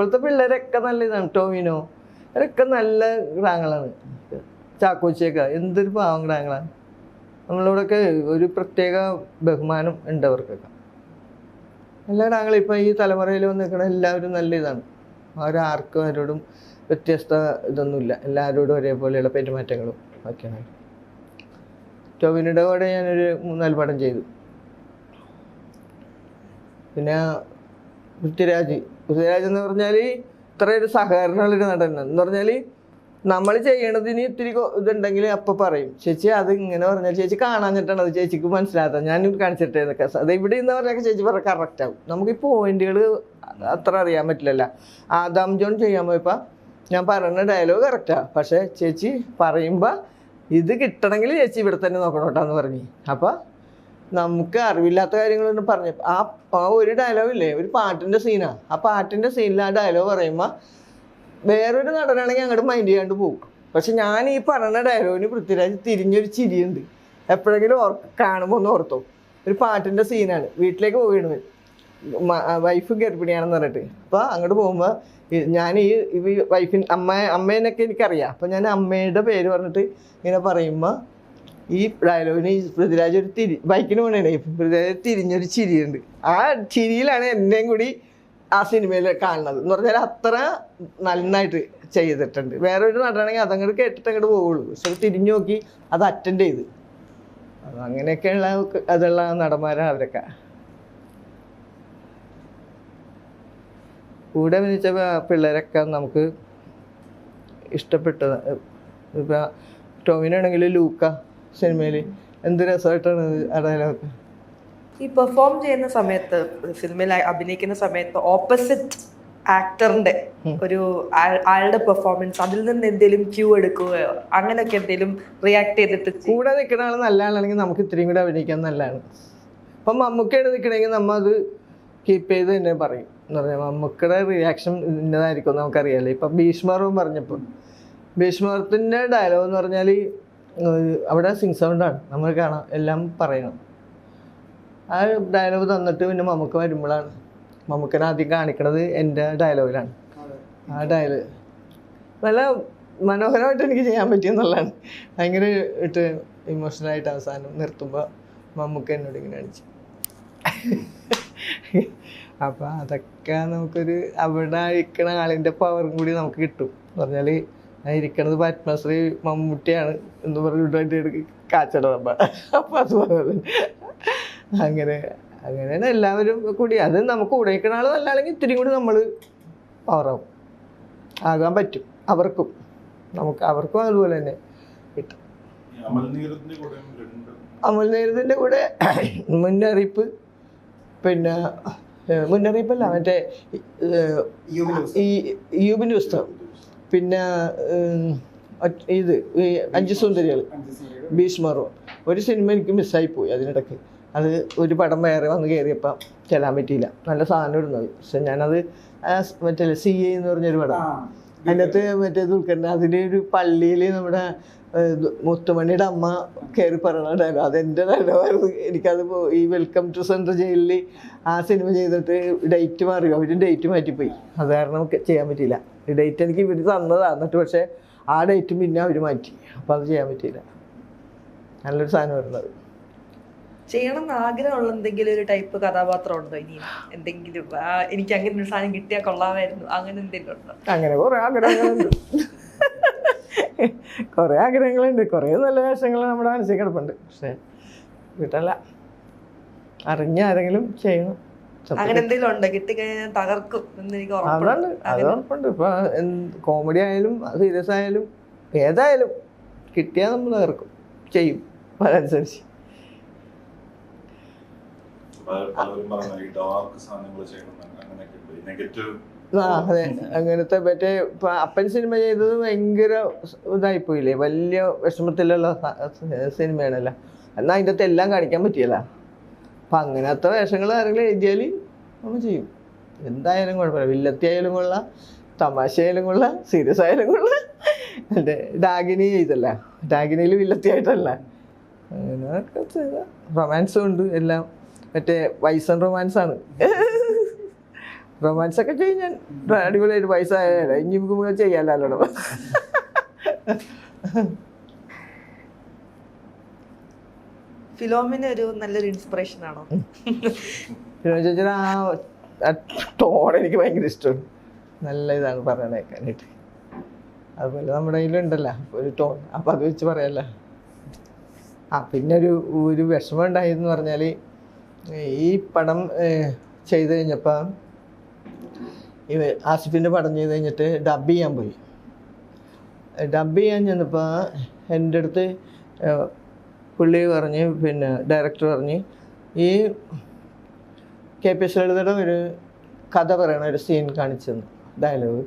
ഇപ്പോഴത്തെ പിള്ളേരൊക്കെ നല്ല ഇതാണ്. ടോവിനോ അവരൊക്കെ നല്ല ഗ്രാങ്ങളാണ്. ചാക്കോച്ചിയൊക്കെ എന്തൊരു പാവം ഗ്രാങ്ങളാണ്. നമ്മളിവിടെയൊക്കെ ഒരു പ്രത്യേക ബഹുമാനം ഉണ്ട് അവർക്കൊക്കെ. എല്ലാ ഗ്രാങ്ങളും ഇപ്പം ഈ തലമുറയിൽ വന്ന് നിൽക്കണ എല്ലാവരും നല്ല ഇതാണ്. അവരാർക്കും ആരോടും വ്യത്യസ്ത ഇതൊന്നുമില്ല, എല്ലാവരോടും ഒരേപോലെയുള്ള പെരുമാറ്റങ്ങളും ഒക്കെയാണ്. ടോവിനോയുടെ കൂടെ ഞാനൊരു 3-4 പടം ചെയ്തു. പിന്നെ പൃഥ്വിരാജ് എന്ന് പറഞ്ഞാൽ ഇത്രയൊരു സഹകരണമുള്ളൊരു നടൻ എന്ന് പറഞ്ഞാൽ നമ്മൾ ചെയ്യണതിന് ഇത്തിരി ഇതുണ്ടെങ്കിൽ അപ്പം പറയും, ചേച്ചി അത് ഇങ്ങനെ പറഞ്ഞാൽ ചേച്ചി കാണാഞ്ഞിട്ടാണ് അത് ചേച്ചിക്ക് മനസ്സിലാകാത്ത, ഞാൻ കാണിച്ചിട്ടേ എന്നൊക്കെ. അത് ഇവിടെ നിന്ന് പറഞ്ഞാൽ ചേച്ചി പറഞ്ഞാൽ കറക്റ്റാവും. നമുക്ക് ഈ പോയിന്റുകൾ അത്ര അറിയാൻ പറ്റില്ലല്ലോ. ആദാം ജോൺ ചെയ്യാൻ പോയപ്പോൾ ഞാൻ പറയുന്ന ഡയലോഗ് കറക്റ്റാണ്, പക്ഷേ ചേച്ചി പറയുമ്പോൾ ഇത് കിട്ടണമെങ്കിൽ ചേച്ചി ഇവിടെ തന്നെ നോക്കണം കേട്ടോ പറഞ്ഞു. അപ്പോൾ നമുക്ക് അറിവില്ലാത്ത കാര്യങ്ങളൊന്നും പറഞ്ഞു. ആ ഒരു ഡയലോഗില്ലേ, ഒരു പാട്ടിൻ്റെ സീനാണ്. ആ പാട്ടിൻ്റെ സീനിൽ ആ ഡയലോഗ് പറയുമ്പോൾ വേറൊരു നടനാണെങ്കിൽ അങ്ങോട്ട് മൈൻഡ് ചെയ്യാണ്ട് പോകും. പക്ഷെ ഞാൻ ഈ പറയുന്ന ഡയലോഗിന് പൃഥ്വിരാജ് തിരിഞ്ഞൊരു ചിരിയുണ്ട്. എപ്പോഴെങ്കിലും കാണുമ്പോൾ ഒന്ന് ഓർത്തോ. ഒരു പാട്ടിൻ്റെ സീനാണ്, വീട്ടിലേക്ക് പോവുകയാണ്, വൈഫ് ഗർഭിണിയാണെന്ന് പറഞ്ഞിട്ട്. അപ്പോൾ അങ്ങോട്ട് പോകുമ്പോൾ ഞാൻ ഈ വൈഫിൻ അമ്മേനൊക്കെ എനിക്കറിയാം. അപ്പോൾ ഞാൻ അമ്മയുടെ പേര് പറഞ്ഞിട്ട് ഇങ്ങനെ പറയുമ്പോൾ ഈ ഡയലോഗിന് പൃഥ്വിരാജ് ഒരു ബൈക്കിന് പോകണേ, പൃഥ്വിരാജ് തിരിഞ്ഞൊരു ചിരിയുണ്ട്. ആ ചിരിയിലാണ് എന്നെയും കൂടി ആ സിനിമയിൽ കാണുന്നത് എന്ന് പറഞ്ഞാൽ അത്ര നന്നായിട്ട് ചെയ്തിട്ടുണ്ട്. വേറൊരു നടനാണെങ്കിൽ അതങ്ങോട്ട് കേട്ടിട്ട് അങ്ങോട്ട് പോവുള്ളൂ, പക്ഷെ തിരിഞ്ഞു നോക്കി അത് അറ്റൻഡ് ചെയ്ത്. അങ്ങനെയൊക്കെയുള്ള അതുള്ള നടന്മാരാണ് അവരൊക്കെ. കൂടെ അഭിനയിച്ച പിള്ളേരൊക്കെ നമുക്ക് ഇഷ്ടപ്പെട്ടത്. ഇപ്പം ടോവിനാണെങ്കിൽ ലൂക്ക സിനിമയിൽ എന്ത് രസമായിട്ടാണ് ആ ഡയലോഗ്. ഈ പെർഫോം ചെയ്യുന്ന സമയത്ത്, ഫിലിമിൽ അഭിനയിക്കുന്ന സമയത്ത് ഓപ്പോസിറ്റ് ആക്ടറിന്റെ ഒരു ആളുടെ പെർഫോമൻസ്, അതിൽ നിന്ന് എന്തെങ്കിലും ക്യൂ എടുക്കുകയോ അങ്ങനെയൊക്കെ എന്തെങ്കിലും റിയാക്ട് ചെയ്തിട്ട് കൂടെ നിൽക്കുന്ന ആൾ നല്ല ആളാണെങ്കിൽ നമുക്ക് ഇത്രയും കൂടെ അഭിനയിക്കാൻ നല്ലതാണ്. അപ്പം മമ്മൂക്കയാണ് നിൽക്കണമെങ്കിൽ നമ്മൾ അത് കീപ്പ് ചെയ്ത് തന്നെ പറയും എന്ന് പറഞ്ഞാൽ മമ്മൂക്കയുടെ റിയാക്ഷൻ ഇന്നതായിരിക്കും നമുക്കറിയാമല്ലോ. ഇപ്പം ഭീഷ്മറും പറഞ്ഞപ്പോൾ ഭീഷ്മത്തിൻ്റെ ഡയലോഗ് എന്ന് പറഞ്ഞാൽ അവിടെ സിങ് സൗണ്ടാണ്, നമ്മൾ കാണാം, എല്ലാം പറയണം. ആ ഡയലോഗ് തന്നിട്ട് പിന്നെ മമ്മൂക്ക വരുമ്പോഴാണ് മമ്മൂക്കനെ ആദ്യം കാണിക്കണത് എൻ്റെ ഡയലോഗിലാണ്. ആ ഡയലോഗ് നല്ല മനോഹരമായിട്ട് എനിക്ക് ചെയ്യാൻ പറ്റിയെന്നുള്ളതാണ്. ഭയങ്കര ഇട്ട് ഇമോഷണലായിട്ട് അവസാനം നിർത്തുമ്പോൾ മമ്മൂക്ക എന്നോട് ഇങ്ങനെ കാണിച്ചു. അപ്പം അതൊക്കെ നമുക്കൊരു അവിടെ ഇരിക്കണ ആളിൻ്റെ പവറും കൂടി നമുക്ക് കിട്ടും എന്ന് പറഞ്ഞാൽ ഇരിക്കണത് പത്മശ്രീ മമ്മൂട്ടിയാണ് എന്ന് പറഞ്ഞിട്ട് കാച്ചടം. അപ്പം അതുപോലെ അങ്ങനെയാണ് എല്ലാവരും കൂടി. അത് നമുക്ക് കൂടെ നിൽക്കുന്ന ആൾ നല്ലതാണെങ്കിൽ ഇത്തിരി കൂടി നമ്മൾ പവറാവും, ആകാൻ പറ്റും അവർക്കും, അവർക്കും അതുപോലെ തന്നെ കിട്ടും. അമൽ നീരദിൻ്റെ കൂടെ മുന്നറിയിപ്പ്, പിന്നെ മുന്നറിയിപ്പല്ല മറ്റേ ഈ യൂബിൻ്റെ പുസ്തകം, പിന്നെ ഇത് ഈ 5 സുന്ദരികൾ, ഭീഷ്മറോ ഒരു സിനിമ എനിക്ക് മിസ്സായിപ്പോയി അതിനിടയ്ക്ക്. അത് ഒരു പടം വേറെ വന്ന് കയറിയപ്പോൾ ചെല്ലാൻ പറ്റിയില്ല. നല്ല സാധനം ഇടുന്നത്. പക്ഷെ ഞാനത് മറ്റേ CA എന്ന് പറഞ്ഞൊരു പടം, അതിനകത്ത് മറ്റേ ദുൽഖറിൻ്റെ അതിൻ്റെ ഒരു പള്ളിയിൽ നമ്മുടെ മുത്തുമണിയുടെ അമ്മ കയറി പറയണ ഡയലോഗ്, അതെൻ്റെ ഡയലോഗായിരുന്നു. എനിക്കത് ഈ വെൽക്കം ടു സെൻട്രൽ ജയിലിൽ ആ സിനിമ ചെയ്തിട്ട് ഡേറ്റ് മാറി, അവർ ഡേറ്റ് മാറ്റിപ്പോയി. അത് കാരണം നമുക്ക് ചെയ്യാൻ പറ്റിയില്ല. ഈ ഡേറ്റ് എനിക്ക് ഇവർ തന്നതാണ്, എന്നിട്ട് പക്ഷേ ആ ഡേറ്റും പിന്നെ അവർ മാറ്റി. അപ്പോൾ അത് ചെയ്യാൻ പറ്റിയില്ല. നല്ലൊരു സാധനം വരുന്നത്. ചെയ്യണം എന്ന് ആഗ്രഹമുള്ള എന്തെങ്കിലും ഒരു ടൈപ്പ് കഥാപാത്രം ഉണ്ടോ ഇനിയും? എന്തെങ്കിലും എനിക്ക് അങ്ങനെ ഒരു സാധനം കിട്ടിയാൽ കൊള്ളാമായിരുന്നു, അങ്ങനെ എന്തെങ്കിലും ഉണ്ടോ? അങ്ങനെ കുറേ ആഗ്രഹങ്ങളുണ്ട്. കുറേ ആഗ്രഹങ്ങളുണ്ട്, കുറേ നല്ല വേഷങ്ങൾ നമ്മുടെ മനസ്സിൽ കിടപ്പുണ്ട്. പക്ഷേ വീട്ടല്ല, അറിഞ്ഞ ആരെങ്കിലും ചെയ്യണം. അങ്ങനെ എന്തെങ്കിലും ഉണ്ടോ? കിട്ടിക്കഴിഞ്ഞാൽ തകർക്കും എന്ന് എനിക്ക് അതുണ്ട്, അത് ഉറപ്പുണ്ട്. ഇപ്പൊ കോമഡി ആയാലും സീരിയസ് ആയാലും ഏതായാലും കിട്ടിയാൽ നമ്മൾ തകർക്കും, ചെയ്യും അതനുസരിച്ച്. അതെ, അങ്ങനത്തെ മറ്റേ ഇപ്പൊ അപ്പൻ സിനിമ ചെയ്തത് ഭയങ്കര ഇതായിപ്പോയില്ലേ, വലിയ വിഷമത്തിലുള്ള സിനിമയാണല്ലോ. എന്നാൽ അതിൻ്റെ അകത്ത് എല്ലാം കാണിക്കാൻ പറ്റിയല്ല. അപ്പം അങ്ങനത്തെ വേഷങ്ങൾ ആരെങ്കിലും എഴുതിയാൽ നമ്മൾ ചെയ്യും. എന്തായാലും കുഴപ്പമില്ല, വില്ലത്തി ആയാലും കൊള്ളാം, തമാശ ആയാലും കൊള്ളാം, സീരിയസ് ആയാലും കൊള്ളാം. എൻ്റെ ഡാഗിനി ചെയ്തല്ല, ഡാഗിനിയിൽ വില്ലത്തി ആയിട്ടല്ല, അങ്ങനെയൊക്കെ ചെയ്ത റൊമാൻസും ഉണ്ട് എല്ലാം. മറ്റേ വൈസൺ റൊമാൻസാണ്, റൊമാൻസ് ഒക്കെ ചെയ്യും ഞാൻ അടിപൊളിയായിട്ട് പൈസ ആയാലോ ഇനി നമുക്ക് ചെയ്യാലോ. ഫിലോമിന ഒരു നല്ലൊരു ഇൻസ്പിറേഷൻ ആണോ? ചേച്ചി ആ ടോൺ എനിക്ക് ഭയങ്കര ഇഷ്ടമാണ്. നല്ല ഇതാണ് പറയാൻ കേൾക്കാനായിട്ട്. അതുപോലെ നമ്മുടെ കയ്യിലുണ്ടല്ലോ ഒരു ടോൺ, അപ്പം അത് വെച്ച് പറയാമല്ലോ. പിന്നെ ഒരു വിഷമം ഉണ്ടായെന്ന് പറഞ്ഞാൽ ഈ പടം ചെയ്ത് കഴിഞ്ഞപ്പോൾ ആസിഫിൻ്റെ പടം ചെയ്ത് കഴിഞ്ഞിട്ട് ഡബ് ചെയ്യാൻ പോയി. ഡബ് ചെയ്യാൻ ചെന്നപ്പോൾ എൻ്റെ അടുത്ത് പുള്ളി പറഞ്ഞ്, പിന്നെ ഡയറക്ടർ പറഞ്ഞ്, ഈ KPS ലളിതയുടെ ഒരു കഥ പറയണ ഒരു സീൻ കാണിച്ചെന്ന് ഡയലോഗ്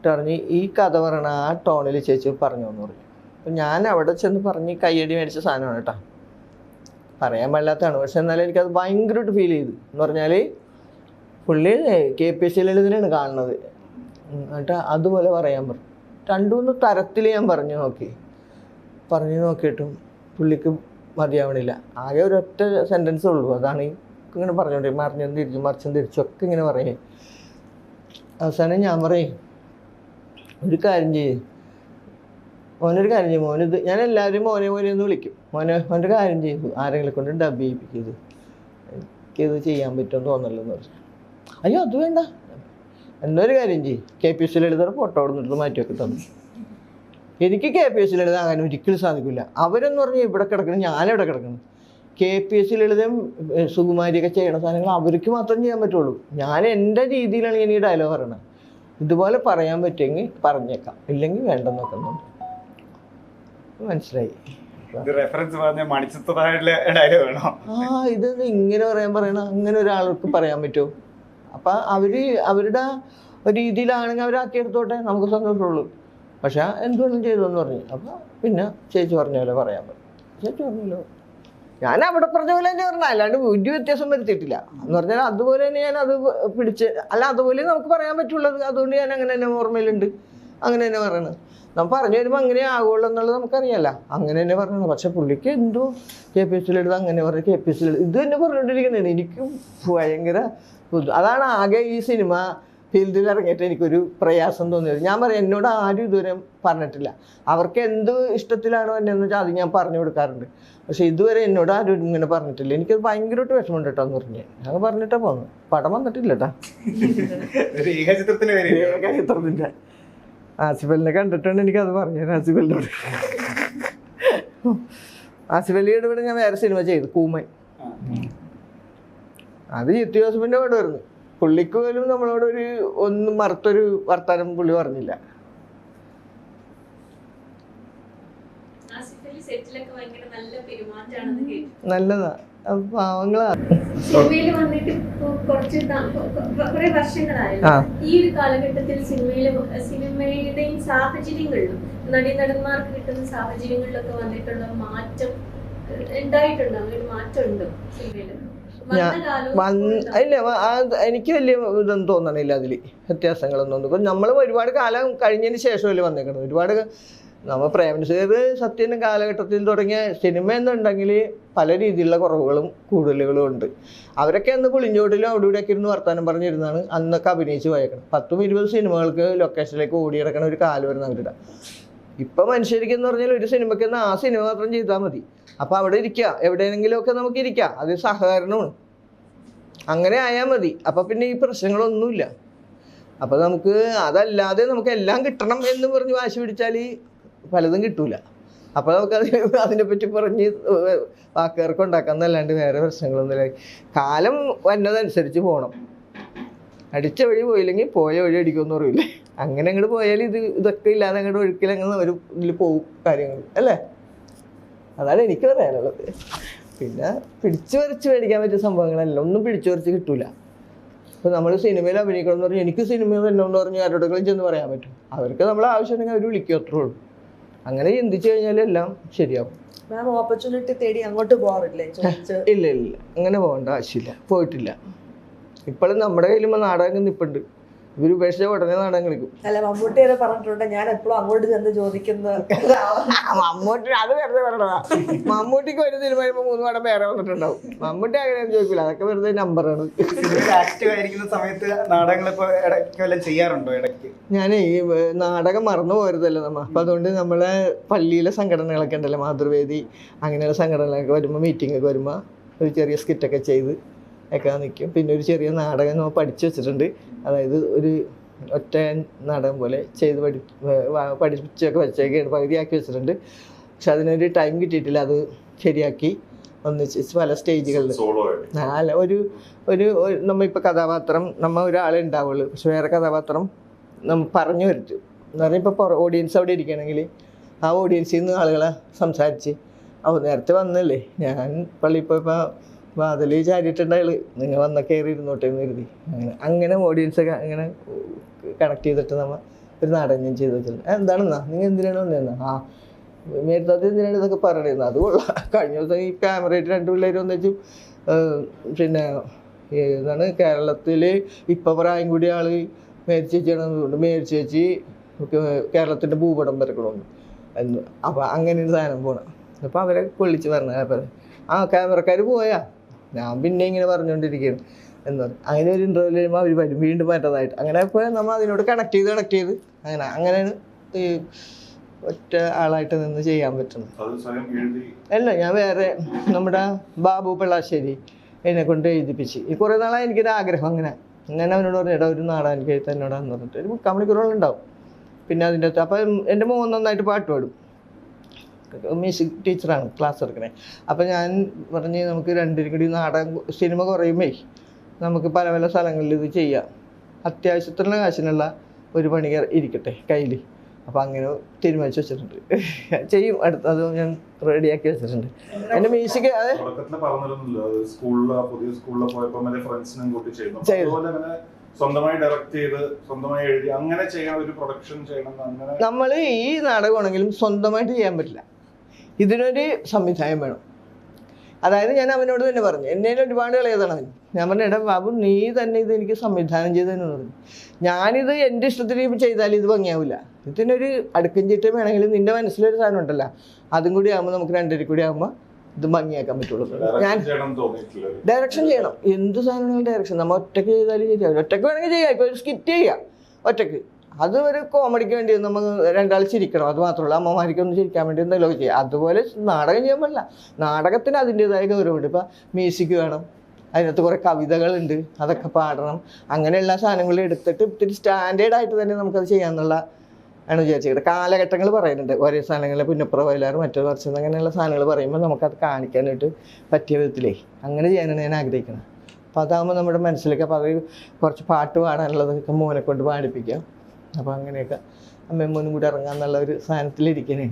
പറഞ്ഞ്, ഈ കഥ പറയണ ആ ടോണിൽ ചേച്ചി പറഞ്ഞു എന്ന് പറഞ്ഞു. അപ്പം ഞാൻ അവിടെ ചെന്ന് പറഞ്ഞ് കയ്യടി മേടിച്ച സാധനമാണ് കേട്ടോ, പറയാൻ പാടില്ലാത്തതാണ്. പക്ഷെ എന്നാലും എനിക്കത് ഭയങ്കരമായിട്ട് ഫീൽ ചെയ്തു. എന്ന് പറഞ്ഞാൽ പുള്ളി KPS ലളിതനാണ് കാണുന്നത്, എന്നിട്ട് അതുപോലെ പറയാൻ പറഞ്ഞു. 2-3 തരത്തിൽ ഞാൻ പറഞ്ഞു നോക്കിയിട്ടും പുള്ളിക്ക് മതിയാവണില്ല. ആകെ ഒരൊറ്റ സെൻറ്റൻസേ ഉള്ളൂ, അതാണ് ഇങ്ങനെ പറഞ്ഞോണ്ടിരിക്കും, മറിച്ചും തിരിച്ചൊക്കെ ഇങ്ങനെ പറയേ. അവസാനം ഞാൻ പറയും, ഒരു കാര്യം ചെയ്യും മോനിത്, ഞാൻ എല്ലാവരും മോനെ ഒന്ന് വിളിക്കും, മോൻ്റെ കാര്യം ചെയ്തു, ആരെങ്കിലും കൊണ്ട് ഡബ് ചെയ്യിപ്പിക്കത്, എനിക്കിത് ചെയ്യാൻ പറ്റുമെന്ന് തോന്നല്ലെന്ന് പറഞ്ഞു. അയ്യോ അത് വേണ്ട, എന്നൊരു കാര്യം ചെയ്യും, KPS ലളിതയുടെ ഫോട്ടോ കൊടുത്തിട്ട് മാറ്റി വെക്കി തന്നു. എനിക്ക് KPS ലളിത ആകാൻ ഒരിക്കലും സാധിക്കില്ല. അവരെന്ന് പറഞ്ഞാൽ ഇവിടെ കിടക്കണം, ഞാനിവിടെ കിടക്കണം. KPS ലളിതയും സുകുമാരിയൊക്കെ ചെയ്യണ സാധനങ്ങൾ അവർക്ക് മാത്രം ചെയ്യാൻ പറ്റുള്ളൂ. ഞാൻ എൻ്റെ രീതിയിലാണ് ഞാൻ ഈ ഡയലോഗ് പറയണത്. ഇതുപോലെ പറയാൻ പറ്റുമെങ്കിൽ പറഞ്ഞേക്കാം, ഇല്ലെങ്കിൽ വേണ്ടെന്ന് നോക്കുന്നുണ്ട്. മനസ്സിലായി? ഇത് ഇങ്ങനെ പറയണ അങ്ങനെ ഒരാൾക്ക് പറയാൻ പറ്റുമോ? അപ്പം അവരുടെ ഒരു രീതിയിലാണെങ്കിൽ അവരാക്കിയെടുത്തോട്ടെ, നമുക്ക് സന്തോഷമുള്ളൂ. പക്ഷെ എന്തുകൊണ്ടും ചെയ്തോന്ന് പറഞ്ഞു. അപ്പം പിന്നെ ചേച്ചി പറഞ്ഞ പോലെ പറയാൻ പറ്റും. ചേച്ചി പറഞ്ഞല്ലോ, ഞാൻ അവിടെ പറഞ്ഞ പോലെ തന്നെ പറഞ്ഞ, അല്ലാണ്ട് ഒരു വ്യത്യാസം വരുത്തിയിട്ടില്ല. എന്ന് പറഞ്ഞാൽ അതുപോലെ തന്നെ ഞാൻ അത് പിടിച്ച്, അല്ല അതുപോലെ നമുക്ക് പറയാൻ പറ്റുള്ളത്. അതുകൊണ്ട് ഞാൻ അങ്ങനെ തന്നെ ഓർമ്മയിലുണ്ട്, അങ്ങനെ തന്നെ പറയണത്. നമ്മൾ പറഞ്ഞു വരുമ്പോൾ അങ്ങനെ ആകുള്ളൂ എന്നുള്ളത് നമുക്കറിയാമല്ല, അങ്ങനെ തന്നെ പറയണം. പക്ഷെ പുള്ളിക്ക് എന്തോ KPS ലളിത അങ്ങനെ പറഞ്ഞു, KPS ലളിത ഇത് തന്നെ പറഞ്ഞുകൊണ്ടിരിക്കുന്നതാണ്. എനിക്ക് ഭയങ്കര അതാണ് ആകെ ഈ സിനിമ ഫീൽഡിൽ ഇറങ്ങിയിട്ട് എനിക്കൊരു പ്രയാസം തോന്നിയത്. ഞാൻ പറയാം, എന്നോട് ആരും ഇതുവരെ പറഞ്ഞിട്ടില്ല. അവർക്ക് എന്ത് ഇഷ്ടത്തിലാണോ എന്നെന്ന് വെച്ചാൽ അത് ഞാൻ പറഞ്ഞു കൊടുക്കാറുണ്ട്. പക്ഷെ ഇതുവരെ എന്നോട് ആരും ഇങ്ങനെ പറഞ്ഞിട്ടില്ല. എനിക്കത് ഭയങ്കരമായിട്ട് വിഷമമുണ്ട് കേട്ടോ എന്ന് പറഞ്ഞു. ഞാൻ പറഞ്ഞിട്ടാ പോന്നു, പടം വന്നിട്ടില്ല കേട്ടാ. ഏകചിത്രത്തിൻ്റെ ആസിഫലിനെ കണ്ടിട്ടാണ് എനിക്കത് പറഞ്ഞത്. ആസിഫലിനോട്, ആസിഫലിയുടെ ഇവിടെ ഞാൻ വേറെ സിനിമ ചെയ്തു, കൂമൻ. അത് ജിത്തു ജോസഫിൻ്റെ പടം വരുന്നു. പുള്ളിക്ക് പോലും നമ്മളോട് ഒന്നും മറുത്തൊരു വർത്താനം പുള്ളി പറഞ്ഞില്ല. നല്ലതാ, പാവങ്ങളാ. സിനിമയിൽ വന്നിട്ട് കുറച്ച് കുറെ വർഷങ്ങളായല്ലോ. ഈ ഒരു കാലഘട്ടത്തിൽ സിനിമയുടെയും സാഹചര്യങ്ങളിലും നടന്മാർക്ക് കിട്ടുന്ന സാഹചര്യങ്ങളിലൊക്കെ വന്നിട്ടുള്ള മാറ്റം ഉണ്ടായിട്ടുണ്ടോ? ഒരു മാറ്റം ഉണ്ടോ സിനിമയില്? ഇല്ല, എനിക്ക് വലിയ ഇതൊന്നും തോന്നണില്ല, അതിൽ വ്യത്യാസങ്ങളൊന്നും. ഇപ്പം നമ്മൾ ഒരുപാട് കാലം കഴിഞ്ഞതിന് ശേഷമല്ലേ വന്നേക്കണം. ഒരുപാട് നമ്മൾ പ്രേംനസീർ സത്യൻ്റെ കാലഘട്ടത്തിൽ തുടങ്ങിയ സിനിമ എന്നുണ്ടെങ്കിൽ പല രീതിയിലുള്ള കുറവുകളും കൂടുതലുകളും ഉണ്ട്. അവരൊക്കെ അന്ന് പുളിഞ്ചോട്ടിലും അവിടെ ഇവിടെയൊക്കെ ഇരുന്ന് വർത്താനം പറഞ്ഞിരുന്നാണ് അന്നൊക്കെ അഭിനയിച്ച് പോയേക്കണം. 10-20 സിനിമകൾക്ക് ലൊക്കേഷനിലേക്ക് ഓടിയിടക്കണ ഒരു കാലം വരുന്ന അവരുടെ. ഇപ്പം മനുഷ്യരിക്കെന്ന് പറഞ്ഞാൽ ഒരു സിനിമയ്ക്ക് ആ സിനിമ മാത്രം ചെയ്താൽ മതി. അപ്പോൾ അവിടെ ഇരിക്കുക, എവിടെയെങ്കിലുമൊക്കെ നമുക്ക് ഇരിക്കാം, അത് സഹകരണമാണ്. അങ്ങനെ ആയാൽ മതി. അപ്പോൾ പിന്നെ ഈ പ്രശ്നങ്ങളൊന്നുമില്ല. അപ്പോൾ നമുക്ക് അതല്ലാതെ നമുക്ക് എല്ലാം കിട്ടണം എന്ന് പറഞ്ഞ് വാശി പിടിച്ചാൽ പലതും കിട്ടൂല. അപ്പോൾ നമുക്ക് അതിനെപ്പറ്റി പറഞ്ഞ് വാക്കുകൾക്ക് ഉണ്ടാക്കാമെന്നല്ലാണ്ട് വേറെ പ്രശ്നങ്ങളൊന്നുമില്ല. കാലം വന്നതനുസരിച്ച് പോകണം. അടിച്ച വഴി പോയില്ലെങ്കിൽ പോയ വഴി അടിക്കുമെന്ന് പറയില്ലേ, അങ്ങനെ അങ്ങോട്ട് പോയാൽ ഇതൊക്കെ ഇല്ലാതെ അങ്ങോട്ട് ഒഴുക്കിലങ്ങനെ ഒരു ഇതിൽ പോവും കാര്യങ്ങൾ, അല്ലേ? അതാണ് എനിക്ക് പറയാനുള്ളത്. പിന്നെ പിടിച്ചു വരച്ച് മേടിക്കാൻ പറ്റിയ സംഭവങ്ങളല്ല, ഒന്നും പിടിച്ചു വരച്ച് കിട്ടൂല. ഇപ്പോൾ നമ്മൾ സിനിമയിൽ അഭിനയിക്കണം എന്ന് പറഞ്ഞാൽ എനിക്ക് സിനിമ വരണമെന്ന് പറഞ്ഞ് ആരോടെങ്കിലും ചെന്ന് പറയാൻ പറ്റും. അവർക്ക് നമ്മളെ ആവശ്യമുണ്ടെങ്കിൽ അവർ വിളിക്കും, അത്രേ ഉള്ളൂ. അങ്ങനെ ചിന്തിച്ചു കഴിഞ്ഞാൽ എല്ലാം ശരിയാവും. ഓപ്പർച്യൂണിറ്റി തേടി അങ്ങോട്ട് പോകാറില്ലേ? ഇല്ല, അങ്ങനെ പോകേണ്ട ആവശ്യമില്ല, പോയിട്ടില്ല. ഇപ്പോഴും നമ്മുടെ കയ്യിലുമ്പോൾ നാടകം നിൽപ്പുണ്ട്. ഇവർ ഉപേക്ഷിച്ച ഉടനെ നാടകം കളിക്കും. അല്ല മമ്മൂട്ടി വരെ പറഞ്ഞിട്ടുണ്ട് ഞാൻ എപ്പോഴും അങ്ങോട്ട് ചെന്ന് ചോദിക്കുന്നത്. മമ്മൂട്ടി അത് വെറുതെ പറഞ്ഞതാ. മമ്മൂട്ടിക്ക് ഒരു സിനിമ കഴിയുമ്പോൾ 3 പടം വേറെ വന്നിട്ടുണ്ടാവും. മമ്മൂട്ടി അങ്ങനെ ചോദിക്കില്ല, അതൊക്കെ വെറുതെ നമ്പറാണ്. ആക്റ്റീവ് ആയിരിക്കുന്ന സമയത്ത് നാടകങ്ങളിപ്പോ ഇടയ്ക്ക് വല്ലതും ചെയ്യാറുണ്ടോ? ഇടയ്ക്ക് ഞാൻ ഈ നാടകം മറന്നു പോരുതല്ലോ നമ്മ. അപ്പം അതുകൊണ്ട് നമ്മളെ പള്ളിയിലെ സംഘടനകളൊക്കെ ഉണ്ടല്ലോ, മാതൃവേദി അങ്ങനെയുള്ള സംഘടനകളൊക്കെ വരുമ്പോൾ, മീറ്റിംഗ് ഒക്കെ വരുമ്പോൾ ഒരു ചെറിയ സ്കിറ്റൊക്കെ ചെയ്ത് ഒക്കെ നിൽക്കും. പിന്നെ ഒരു ചെറിയ നാടകം നമ്മൾ പഠിച്ചു വെച്ചിട്ടുണ്ട്. അതായത് ഒരു ഒറ്റ നാടകം പോലെ ചെയ്ത് പഠിച്ചൊക്കെ വെച്ചേക്കാണ്, പകുതിയാക്കി വെച്ചിട്ടുണ്ട്. പക്ഷെ അതിനൊരു ടൈം കിട്ടിയിട്ടില്ല, അത് ശരിയാക്കി ഒന്നിച്ച് പല സ്റ്റേജുകളിൽ. അല്ല, ഒരു നമ്മളിപ്പോൾ കഥാപാത്രം ഒരാളെ ഉണ്ടാവുള്ളൂ, പക്ഷെ വേറെ കഥാപാത്രം നമ്മൾ പറഞ്ഞു വരുത്തും എന്ന് പറഞ്ഞാൽ ഇപ്പോൾ ഓഡിയൻസ് അവിടെ ഇരിക്കുകയാണെങ്കിൽ ആ ഓഡിയൻസിൽ നിന്ന് ആളുകളെ സംസാരിച്ച് നേരത്തെ വന്നല്ലേ, ഞാൻ പള്ളിയിൽ പോയപ്പോൾ വാതിൽ ചാരിയിട്ടുണ്ടായാൽ നിങ്ങൾ വന്ന കയറി ഇരുന്നോട്ടെ എന്ന് കരുതി. അങ്ങനെ ഓഡിയൻസൊക്കെ അങ്ങനെ കണക്ട് ചെയ്തിട്ട് നമ്മൾ ഒരു നാടകം ഞാൻ ചെയ്ത് വെച്ചിട്ടുണ്ട്. എന്താണെന്നാ നിങ്ങൾ എന്തിനാണ് വന്നതെന്നാ, മേരത്താത്ത എന്തിനാണ് ഇതൊക്കെ പറയണതെന്ന്. അത് കൊള്ളാം. കഴിഞ്ഞ ദിവസം ഈ ക്യാമറയായിട്ട് 2 പിള്ളേർ വന്നിച്ചു. പിന്നെ ഏതാണ് കേരളത്തിൽ ഇപ്പം പ്രായം കൂടിയ ആൾ മേരി ചേച്ചിയാണെന്നുണ്ട്. മേരി ചേച്ചി കേരളത്തിൻ്റെ ഭൂപടം വരക്കണമെന്ന് എന്ന്. അപ്പം അങ്ങനെ ഒരു സാധനം പോകണം. അപ്പോൾ അവരെ കൊള്ളിച്ച് പറഞ്ഞ ക്യാമറക്കാർ പോയാ, ഞാൻ പിന്നെ ഇങ്ങനെ പറഞ്ഞുകൊണ്ടിരിക്കുകയാണ് എന്ന് പറഞ്ഞു. അങ്ങനെ ഒരു ഇൻ്റർവ്യൂ കഴിയുമ്പോൾ അവർ വരും വീണ്ടും പറ്റതായിട്ട്. അങ്ങനെ ഇപ്പോൾ നമ്മൾ അതിനോട് കണക്ട് ചെയ്ത് അങ്ങനെയാണ് ഈ ഒറ്റ ആളായിട്ട് നിന്ന് ചെയ്യാൻ പറ്റുന്നത്. അല്ല, ഞാൻ വേറെ നമ്മുടെ ബാബു പിള്ളാശ്ശേരി എന്നെ കൊണ്ട് എഴുതിപ്പിച്ച്. ഈ കുറേ നാളായി എനിക്കൊരു ആഗ്രഹം. അങ്ങനെ അവനോട് പറഞ്ഞിട്ട് ഒരു നാടകം എനിക്ക് എഴുത്തന്നോടാന്ന് പറഞ്ഞിട്ട് ഒരു 3 മണിക്കൂറോളം ഉണ്ടാവും. പിന്നെ അതിൻ്റെ അകത്ത് അപ്പം എൻ്റെ മോൻ നന്നായിട്ട് പാട്ട് പാടും, മ്യൂസിക് ടീച്ചറാണ്, ക്ലാസ് എടുക്കണേ. അപ്പം ഞാൻ പറഞ്ഞ് നമുക്ക് 2 കൂടി നാടകം സിനിമ കുറയുമ്പേ നമുക്ക് പല പല സ്ഥലങ്ങളിൽ ഇത് ചെയ്യാം, അത്യാവശ്യത്തിനുള്ള കാശിനുള്ള ഒരു പണി ഇരിക്കട്ടെ കയ്യിൽ. അപ്പം അങ്ങനെ തീരുമാനിച്ച് വെച്ചിട്ടുണ്ട്. ചെയ്യും, അത് ഞാൻ റെഡിയാക്കി വെച്ചിട്ടുണ്ട്. എൻ്റെ മ്യൂസിക് നമ്മൾ ഈ നാടകമാണെങ്കിലും സ്വന്തമായിട്ട് ചെയ്യാൻ പറ്റില്ല, ഇതിനൊരു സംവിധാനം വേണം. അതായത് ഞാൻ അവനോട് തന്നെ പറഞ്ഞു, എന്നേലും ഒരുപാട് കളിയതാണ് അവൻ. ഞാൻ പറഞ്ഞു, എടാ ബാബു നീ തന്നെ ഇത് എനിക്ക് സംവിധാനം ചെയ്തതെന്ന് പറഞ്ഞു. ഞാനിത് എൻ്റെ ഇഷ്ടത്തിന് ചെയ്താൽ ഇത് ഭംഗിയാവില്ല, ഇതിനൊരു അടുക്കും ചിട്ടയും വേണമെങ്കിൽ നിൻ്റെ മനസ്സിലൊരു സാധനം ഉണ്ടല്ലോ, അതും കൂടി ആകുമ്പോൾ നമുക്ക് 2 കൂടി ആകുമ്പോൾ ഇത് ഭംഗിയാക്കാൻ പറ്റുള്ളൂ. ഞാൻ ഡയറക്ഷൻ ചെയ്യണം, എന്ത് സാധനങ്ങളും ഡയറക്ഷൻ. നമ്മൾ ഒറ്റയ്ക്ക് ചെയ്താലും ശരിയാവില്ല. ഒറ്റയ്ക്ക് വേണമെങ്കിൽ ചെയ്യാം, ഇപ്പോൾ ഒരു സ്കിറ്റ് ചെയ്യാം ഒറ്റയ്ക്ക്, അത് ഒരു കോമഡിക്ക് വേണ്ടി നമുക്ക് 2 ആൾ ചിരിക്കണം, അത് മാത്രമല്ല അമ്മമാർക്കൊന്ന് ചിരിക്കാൻ വേണ്ടി എന്തെങ്കിലുമൊക്കെ ചെയ്യാം. അതുപോലെ നാടകം ചെയ്യാൻ പാടില്ല, നാടകത്തിന് അതിൻ്റെതായ ഗൗരവമുണ്ട്. ഇപ്പം മ്യൂസിക് വേണം, അതിനകത്ത് കുറേ കവിതകളുണ്ട്, അതൊക്കെ പാടണം. അങ്ങനെയുള്ള സാധനങ്ങൾ എടുത്തിട്ട് ഇത്തിരി സ്റ്റാൻഡേർഡായിട്ട് തന്നെ നമുക്കത് ചെയ്യാമെന്നുള്ള ആണ് വിചാരിച്ചത്. കാലഘട്ടങ്ങൾ പറയുന്നുണ്ട്, ഒരേ സാധനങ്ങളിൽ പുന്നപ്ര വയലാർ മറ്റൊരു വർഷം അങ്ങനെയുള്ള സാധനങ്ങൾ പറയുമ്പോൾ നമുക്കത് കാണിക്കാനായിട്ട് പറ്റിയ വിധത്തിലേ അങ്ങനെ ചെയ്യാനാണ് ഞാൻ ആഗ്രഹിക്കുന്നത്. അപ്പോൾ അതാകുമ്പോൾ നമ്മുടെ മനസ്സിലേക്ക്, അപ്പോൾ അത് കുറച്ച് പാട്ട് പാടാനുള്ളതൊക്കെ മോനെ കൊണ്ട് പാടിപ്പിക്കാം. അപ്പോൾ അങ്ങനെയൊക്കെ അമ്മയും മോനും കൂടി ഇറങ്ങാമെന്നുള്ള ഒരു സാധനത്തിലിരിക്കണേ.